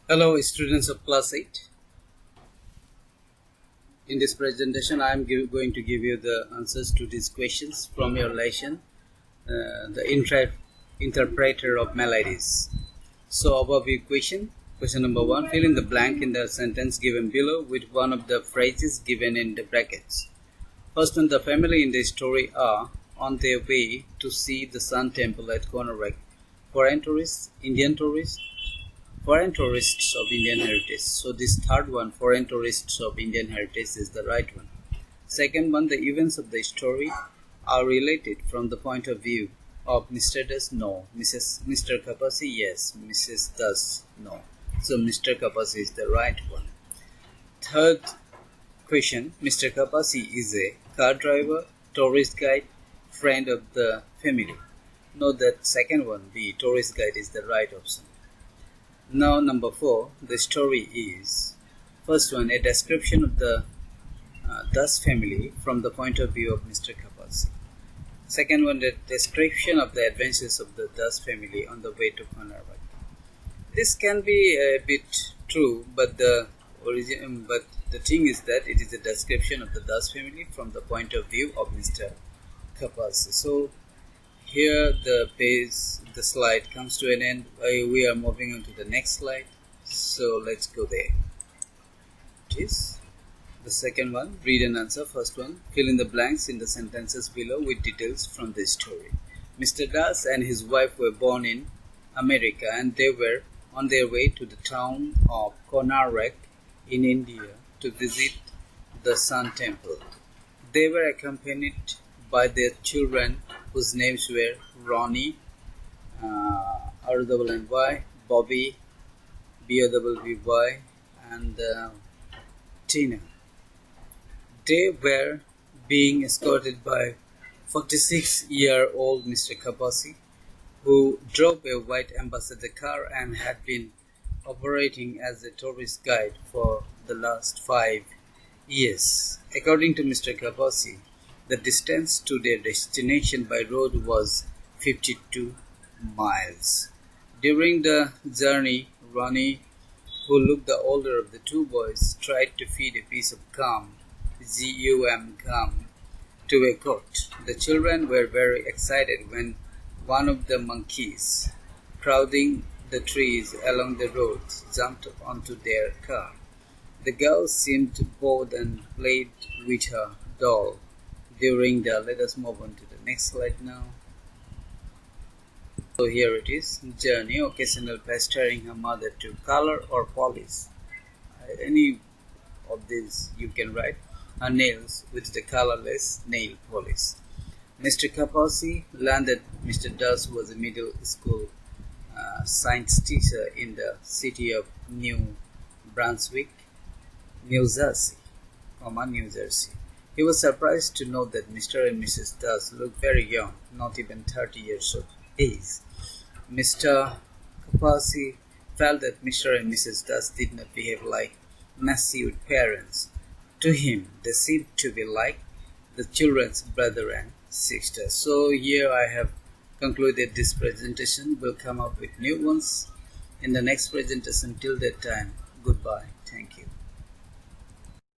Hello students of class 8. In this presentation I am going to give you the answers to these questions from your lesson, the Interpreter of Maladies. So overview question. Question number 1. Fill in the blank in the sentence given below with one of the phrases given in the brackets. First one, the family in the story are on their way to see the Sun Temple at Konark. Foreign tourists, Indian tourists, foreign tourists of Indian heritage. So this third one, foreign tourists of Indian heritage, is the right one. Second one, the events of the story are related from the point of view of Mr. Does, no. Mr. Kapasi, yes. Mrs. Does, no. So Mr. Kapasi is the right one. Third question, Mr. Kapasi is a car driver, tourist guide, friend of the family. Note that second one, the tourist guide, is the right option. Now number 4, the story is, first one, a description of the Das family from the point of view of Mr. Kapasi. Second one, the description of the adventures of the Das family on the way to Konark. This can be a bit true, but the thing is that it is a description of the Das family from the point of view of Mr. Kapasi. So here the slide comes to an end. We are moving on to the next slide, so let's go there. It is the second one, read and answer. First one, fill in the blanks in the sentences below with details from the story. Mr. Das and his wife were born in America and they were on their way to the town of Konark in India to visit the Sun Temple. They were accompanied by their children whose names were Ronnie, R-double-N-Y, Bobby, B-O-double-B-Y, and Tina. They were being escorted by 46-year-old Mr. Kapasi, who drove a white ambassador car and had been operating as a tourist guide for the last 5 years. According to Mr. Kapasi, the distance to their destination by road was 52 miles. During the journey, Ronnie, who looked the older of the two boys, tried to feed a piece of gum, gum, to a goat. The children were very excited when one of the monkeys, crowding the trees along the road, jumped onto their car. The girl seemed bored and played with her doll during the, let us move on to the next slide now. So here it is, journey, occasional pestering her mother to color or polish. Any of these you can write. Her nails with the colorless nail polish. Mr. Kapasi learned that Mr. Das was a middle school science teacher in the city of New Brunswick, New Jersey. He was surprised to know that Mr. and Mrs. Das looked very young, not even 30 years of age. Mr. Kapasi felt that Mr. and Mrs. Das did not behave like massive parents. To him, they seemed to be like the children's brother and sister. So here I have concluded this presentation. We'll come up with new ones in the next presentation. Till that time, goodbye. Thank you.